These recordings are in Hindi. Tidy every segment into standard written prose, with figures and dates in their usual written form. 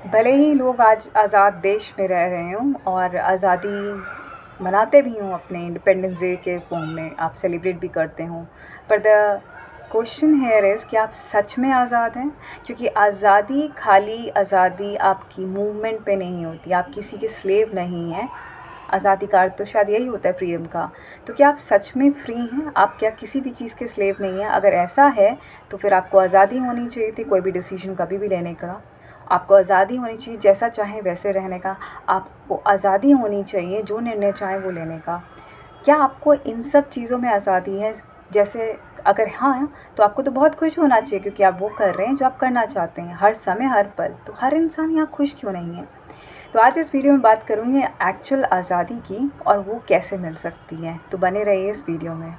भले ही लोग आज आज़ाद देश में रह रहे हों और आज़ादी मनाते भी हों, अपने इंडिपेंडेंस डे के फॉर्म में आप सेलिब्रेट भी करते हों, पर द क्वेश्चन हेयर इज़ कि आप सच में आज़ाद हैं? क्योंकि आज़ादी खाली आज़ादी आपकी मूवमेंट पे नहीं होती, आप किसी के स्लेव नहीं हैं। आज़ादी का अर्थ तो शायद यही होता है, फ्रीडम का। तो क्या आप सच में फ्री हैं? आप क्या किसी भी चीज़ के स्लेव नहीं हैं? अगर ऐसा है तो फिर आपको आज़ादी होनी चाहिए थी कोई भी डिसीजन कभी भी लेने का। आपको आज़ादी होनी चाहिए जैसा चाहें वैसे रहने का। आपको आज़ादी होनी चाहिए जो निर्णय चाहें वो लेने का। क्या आपको इन सब चीज़ों में आज़ादी है? जैसे अगर हाँ, तो आपको तो बहुत खुश होना चाहिए, क्योंकि आप वो कर रहे हैं जो आप करना चाहते हैं हर समय हर पल। तो हर इंसान यहाँ खुश क्यों नहीं है? तो आज इस वीडियो में बात करूँगी एक्चुअल आज़ादी की और वो कैसे मिल सकती है। तो बने रहिए इस वीडियो में।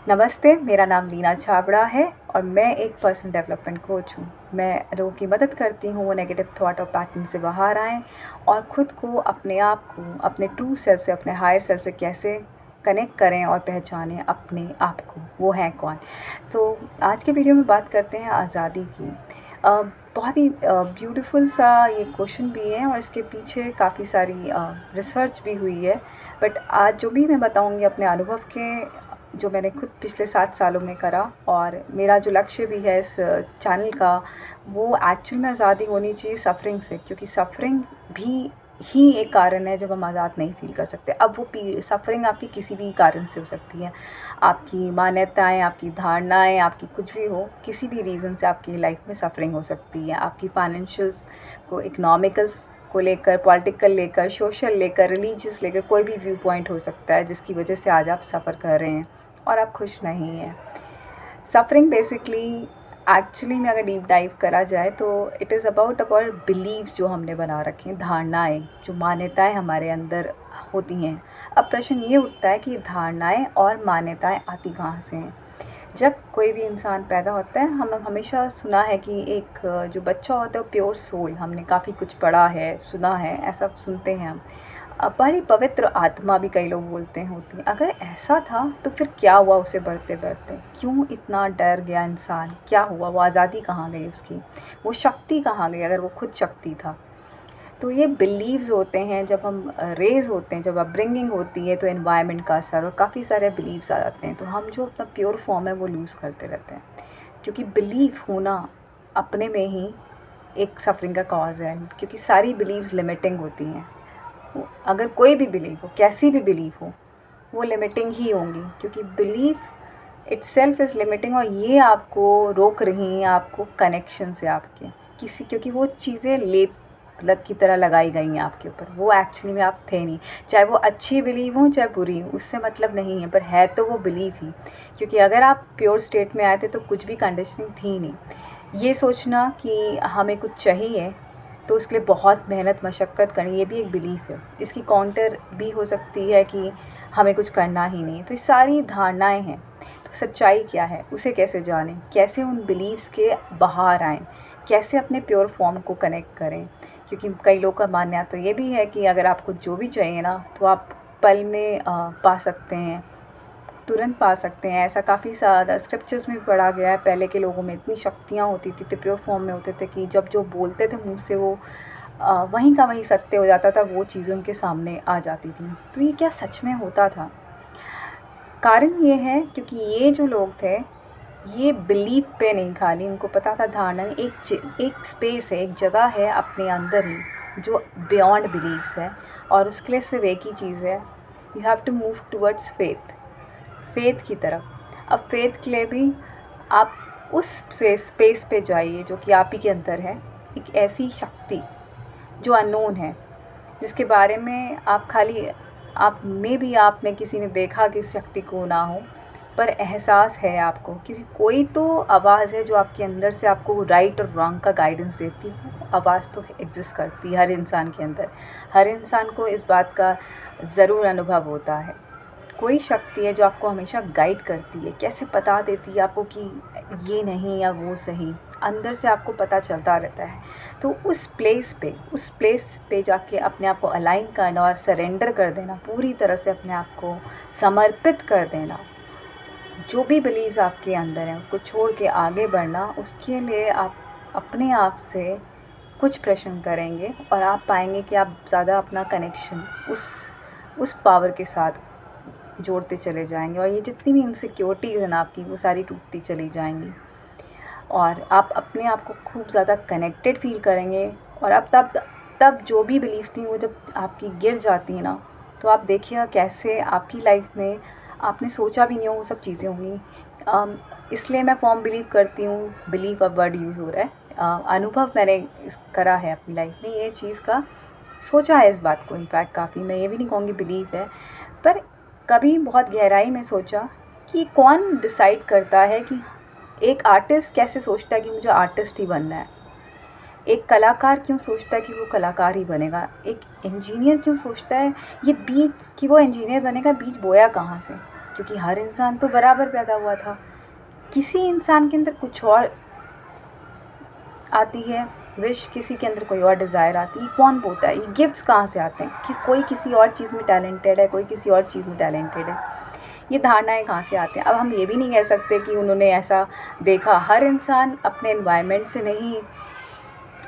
नमस्ते, मेरा नाम लीना छाबड़ा है और मैं एक पर्सनल डेवलपमेंट कोच हूँ। मैं लोगों की मदद करती हूँ वो नेगेटिव थॉट और पैटर्न से बाहर आएँ और ख़ुद को, अपने आप को, अपने ट्रू सेल्फ से, अपने हायर सेल्फ से कैसे कनेक्ट करें और पहचानें अपने आप को, वो है कौन। तो आज के वीडियो में बात करते हैं आज़ादी की। बहुत ही ब्यूटीफुल सा ये क्वेश्चन भी है और इसके पीछे काफ़ी सारी रिसर्च भी हुई है। बट आज जो भी मैं बताऊँगी अपने अनुभव के, जो मैंने खुद पिछले 7 सालों में करा, और मेरा जो लक्ष्य भी है इस चैनल का, वो एक्चुअल में आज़ादी होनी चाहिए सफ़रिंग से, क्योंकि सफ़रिंग भी ही एक कारण है जब हम आज़ाद नहीं फील कर सकते। अब वो सफ़रिंग आपकी किसी भी कारण से हो सकती है, आपकी मान्यताएं, आपकी धारणाएं, आपकी कुछ भी हो, किसी भी रीज़न से आपकी लाइफ में सफ़रिंग हो सकती है। आपकी फाइनेंशियल्स को, इकोनॉमिकल्स को लेकर, पॉलिटिकल लेकर, सोशल लेकर, रिलीजियस लेकर, कोई भी व्यू पॉइंट हो सकता है जिसकी वजह से आज आप सफ़र कर रहे हैं और आप खुश नहीं हैं। सफ़रिंग बेसिकली, एक्चुअली में अगर डीप डाइव करा जाए तो इट इज़ अबाउट बिलीव्स जो हमने बना रखे हैं, धारणाएं, जो मान्यताएं हमारे अंदर होती हैं। अब प्रश्न ये उठता है कि धारणाएं और मान्यताएं आती कहाँ से हैं। जब कोई भी इंसान पैदा होता है, हम हमेशा सुना है कि एक जो बच्चा होता है वो प्योर सोल, हमने काफ़ी कुछ पढ़ा है, सुना है, ऐसा सुनते हैं हम। बड़ी पवित्र आत्मा भी कई लोग बोलते हैं होती है। अगर ऐसा था तो फिर क्या हुआ उसे बढ़ते बढ़ते? क्यों इतना डर गया इंसान? क्या हुआ? वो आज़ादी कहाँ गई उसकी? वो शक्ति कहाँ गई अगर वो खुद शक्ति था? तो ये बिलीव्स होते हैं, जब हम रेज़ होते हैं, जब अपब्रिंगिंग होती है तो एनवायरनमेंट का असर, और काफ़ी सारे बिलीव्स आ जाते हैं, तो हम जो अपना प्योर फॉर्म है वो लूज़ करते रहते हैं। क्योंकि बिलीव होना अपने में ही एक सफरिंग का कॉज है, क्योंकि सारी बिलीव्स लिमिटिंग होती हैं। अगर कोई भी बिलीव हो, कैसी भी बिलीव हो, वो लिमिटिंग ही होंगी, क्योंकि बिलीव इट्सेल्फ इज़ लिमिटिंग, और ये आपको रोक रही हैं आपको कनेक्शन से, आपके किसी, क्योंकि वो चीज़ें लेप लग की तरह लगाई गई हैं आपके ऊपर, वो एक्चुअली में आप थे नहीं। चाहे वो अच्छी बिलीव हो चाहे बुरी हो, उससे मतलब नहीं है, पर है तो वो बिलीव ही। क्योंकि अगर आप प्योर स्टेट में आए थे तो कुछ भी कंडीशनिंग थी नहीं। ये सोचना कि हमें कुछ चाहिए तो उसके लिए बहुत मेहनत मशक्क़त करनी, ये भी एक बिलीफ है। इसकी काउंटर भी हो सकती है कि हमें कुछ करना ही नहीं। तो ये सारी धारणाएं हैं। तो सच्चाई क्या है, उसे कैसे जानें, कैसे उन बिलीव्स के बाहर आएँ, कैसे अपने प्योर फॉर्म को कनेक्ट करें। क्योंकि कई लोगों का मानना तो ये भी है कि अगर आपको जो भी चाहिए ना, तो आप पल में पा सकते हैं, तुरंत पा सकते हैं। ऐसा काफ़ी ज़्यादा स्क्रिप्चर्स में भी पढ़ा गया है। पहले के लोगों में इतनी शक्तियाँ होती थी, तो प्योर फॉर्म में होते थे कि जब जो बोलते थे मुँह से, वो वहीं का वहीं सत्य हो जाता था, वो चीज़ उनके सामने आ जाती थी। तो ये क्या सच में होता था? कारण ये है क्योंकि ये जो लोग थे, ये बिलीव पे नहीं, खाली उनको पता था धारणा, एक स्पेस है, एक जगह है अपने अंदर ही जो बियॉन्ड बिलीव्स है, और उसके लिए सिर्फ एक ही चीज़ है, you have to move towards faith की तरफ। अब फेथ के लिए भी आप उस स्पेस पे जाइए जो कि आप ही के अंदर है, एक ऐसी शक्ति जो अननोन है, जिसके बारे में आप खाली, आप में किसी ने देखा कि इस शक्ति को ना हो, पर एहसास है आपको, क्योंकि कोई तो आवाज़ है जो आपके अंदर से आपको राइट और रॉन्ग का गाइडेंस देती है। आवाज़ तो एग्जिस्ट करती है हर इंसान के अंदर, हर इंसान को इस बात का ज़रूर अनुभव होता है। कोई शक्ति है जो आपको हमेशा गाइड करती है, कैसे बता देती है आपको कि ये नहीं या वो सही, अंदर से आपको पता चलता रहता है। तो उस प्लेस पे जाके अपने आप को अलाइन करना और सरेंडर कर देना, पूरी तरह से अपने आप को समर्पित कर देना, जो भी बिलीव्स आपके अंदर हैं उसको छोड़ के आगे बढ़ना, उसके लिए आप अपने आप से कुछ प्रश्न करेंगे और आप पाएंगे कि आप ज़्यादा अपना कनेक्शन उस पावर के साथ जोड़ते चले जाएंगे और ये जितनी भी इनसिक्योरिटीज़ हैं आपकी वो सारी टूटती चली जाएंगी और आप अपने आप को खूब ज़्यादा कनेक्टेड फील करेंगे। और अब तब जो भी बिलीव्स थी वो जब आपकी गिर जाती है ना, तो आप देखिएगा कैसे आपकी लाइफ में आपने सोचा भी नहीं हो वो सब चीज़ें होंगी। इसलिए मैं फॉर्म बिलीव करती हूँ, बिलीव अब वर्ड यूज़ हो रहा है। अनुभव मैंने करा है अपनी लाइफ में ये चीज़ का, सोचा है इस बात को इनफैक्ट काफ़ी, मैं ये भी नहीं कहूँगी बिलीव है, पर कभी बहुत गहराई में सोचा कि कौन डिसाइड करता है कि एक आर्टिस्ट कैसे सोचता है कि मुझे आर्टिस्ट ही बनना है, एक कलाकार क्यों सोचता है कि वो कलाकार ही बनेगा, एक इंजीनियर क्यों सोचता है ये बीज कि वो इंजीनियर बनेगा, बीज बोया कहाँ से, क्योंकि हर इंसान तो बराबर पैदा हुआ था। किसी इंसान के अंदर कुछ और आती है विश, किसी के अंदर कोई और डिज़ायर आती है, कौन बोलता है, ये गिफ्ट्स कहाँ से आते हैं कि कोई किसी और चीज़ में टैलेंटेड है, कोई किसी और चीज़ में टैलेंटेड है, ये धारणाएं कहाँ से आती हैं। अब हम ये भी नहीं कह सकते कि उन्होंने ऐसा देखा, हर इंसान अपने एनवायरनमेंट से नहीं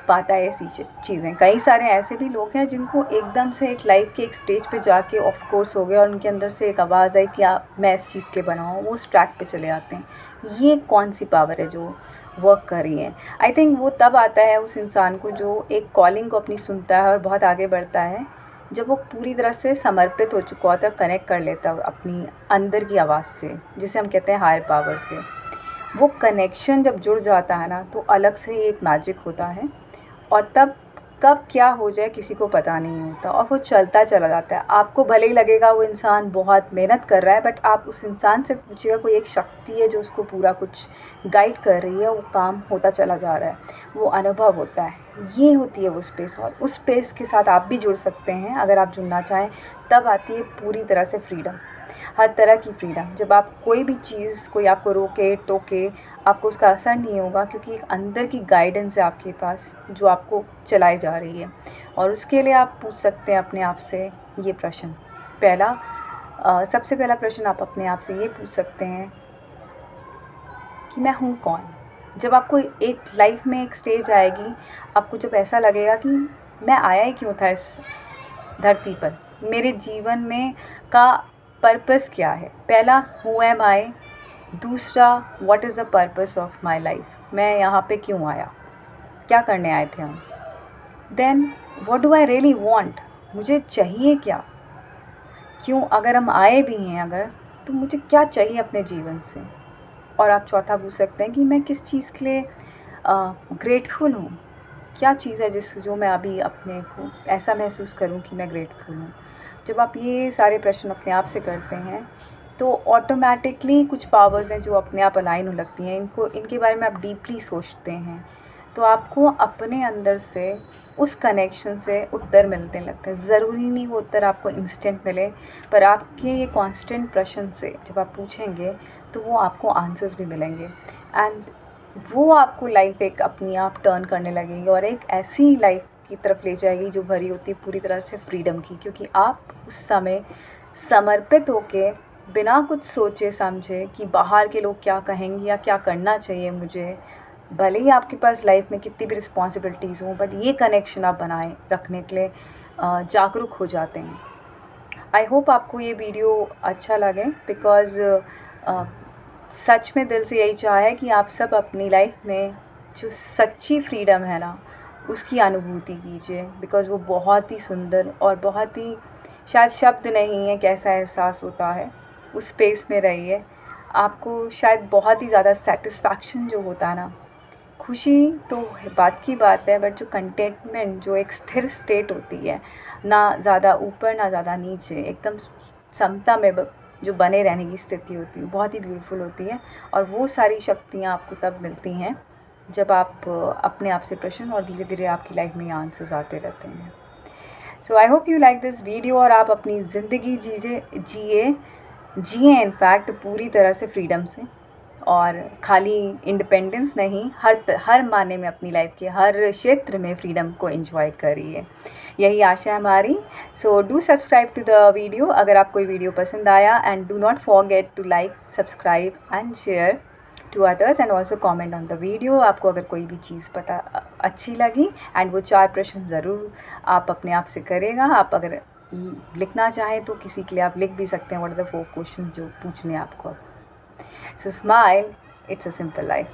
पाता है ऐसी चीज़ें। कई सारे ऐसे भी लोग हैं जिनको एकदम से एक लाइफ के एक स्टेज पे जाके ऑफ कोर्स हो गए और उनके अंदर से एक आवाज़ आई कि मैं इस चीज़ के बना हूँ, वो उस ट्रैक पे चले आते हैं। ये कौन सी पावर है जो वर्क कर रही है? आई थिंक वो तब आता है उस इंसान को जो एक कॉलिंग को अपनी सुनता है और बहुत आगे बढ़ता है, जब वो पूरी तरह से समर्पित हो चुका होता है, कनेक्ट कर लेता है अपनी अंदर की आवाज़ से, जिसे हम कहते हैं हायर पावर से। वो कनेक्शन जब जुड़ जाता है ना, तो अलग से ही एक मैजिक होता है और तब कब क्या हो जाए किसी को पता नहीं होता और वो चलता चला जाता है। आपको भले ही लगेगा वो इंसान बहुत मेहनत कर रहा है, बट आप उस इंसान से पूछिएगा, कोई एक शक्ति है जो उसको पूरा कुछ गाइड कर रही है, वो काम होता चला जा रहा है, वो अनुभव होता है। ये होती है वो स्पेस, और उस स्पेस के साथ आप भी जुड़ सकते हैं अगर आप जुड़ना चाहें। तब आती है पूरी तरह से फ्रीडम, हर तरह की फ्रीडम। जब आप कोई भी चीज़, कोई आपको रोके टोके, आपको उसका असर नहीं होगा, क्योंकि एक अंदर की गाइडेंस है आपके पास जो आपको चलाई जा रही है। और उसके लिए आप पूछ सकते हैं अपने आप से ये प्रश्न। सबसे पहला प्रश्न आप अपने आप से ये पूछ सकते हैं कि मैं हूँ कौन। जब आपको एक लाइफ में एक स्टेज आएगी, आपको जब ऐसा लगेगा कि मैं आया ही क्यों था इस धरती पर, मेरे जीवन में का पर्पस क्या है। पहला, हु एम आई। दूसरा, what is the purpose of my life, मैं यहाँ पे क्यों आया, क्या करने आए थे हम। Then, what do I really want, मुझे चाहिए क्या, क्यों, अगर हम आए भी हैं अगर, तो मुझे क्या चाहिए अपने जीवन से। और आप चौथा पूछ सकते हैं कि मैं किस चीज़ के लिए ग्रेटफुल हूँ, क्या चीज़ है जो मैं अभी अपने को ऐसा महसूस करूँ कि मैं ग्रेटफुल हूँ। जब आप ये सारे प्रश्न अपने आप से करते हैं, तो ऑटोमेटिकली कुछ पावर्स हैं जो अपने आप अलाइन होने लगती हैं। इनके बारे में आप डीपली सोचते हैं, तो आपको अपने अंदर से उस कनेक्शन से उत्तर मिलने लगते हैं। ज़रूरी नहीं वो उत्तर आपको इंस्टेंट मिले, पर आपके ये कांस्टेंट प्रश्न से जब आप पूछेंगे तो वो आपको आंसर्स भी मिलेंगे, एंड वो आपको लाइफ एक अपनी आप टर्न करने लगेगी और एक ऐसी लाइफ की तरफ ले जाएगी जो भरी होती है पूरी तरह से फ्रीडम की। क्योंकि आप उस समय समर्पित होके, बिना कुछ सोचे समझे कि बाहर के लोग क्या कहेंगे या क्या करना चाहिए मुझे, भले ही आपके पास लाइफ में कितनी भी रिस्पॉन्सिबिलिटीज़ हों, बट ये कनेक्शन आप बनाए रखने के लिए जागरूक हो जाते हैं। आई होप आपको ये वीडियो अच्छा लगे, बिकॉज़ सच में दिल से यही चाह है कि आप सब अपनी लाइफ में जो सच्ची फ्रीडम है ना, उसकी अनुभूति कीजिए। बिकॉज़ वो बहुत ही सुंदर और बहुत ही, शायद शब्द नहीं है कैसा एहसास होता है। उस स्पेस में रहिए, आपको शायद बहुत ही ज़्यादा सेटिस्फैक्शन जो होता है ना, खुशी तो बात की बात है, बट जो कंटेंटमेंट, जो एक स्थिर स्टेट होती है, ना ज़्यादा ऊपर ना ज़्यादा नीचे, एकदम समता में जो बने रहने की स्थिति होती है, बहुत ही ब्यूटीफुल होती है। और वो सारी शक्तियाँ आपको तब मिलती हैं जब आप अपने आप से प्रश्न, और धीरे धीरे आपकी लाइफ में आंसर्स आते रहते हैं। So I hope you like this video, और आप अपनी ज़िंदगी जिए इनफैक्ट पूरी तरह से फ्रीडम से, और खाली इंडिपेंडेंस नहीं, हर मायने में अपनी लाइफ के हर क्षेत्र में फ्रीडम को एंजॉय करिए, यही आशा है हमारी। So do subscribe to the video अगर आपको ये वीडियो पसंद आया, and do not forget to like, subscribe and share to others and also comment on the video. आपको अगर कोई भी चीज़ पता अच्छी लगी, एंड वो 4 प्रश्न ज़रूर आप अपने आप से करेगा। आप अगर लिखना चाहें तो किसी के लिए आप लिख भी सकते हैं व्हाट आर द 4 क्वेश्चन जो पूछने आपको। सो smile, it's a simple life.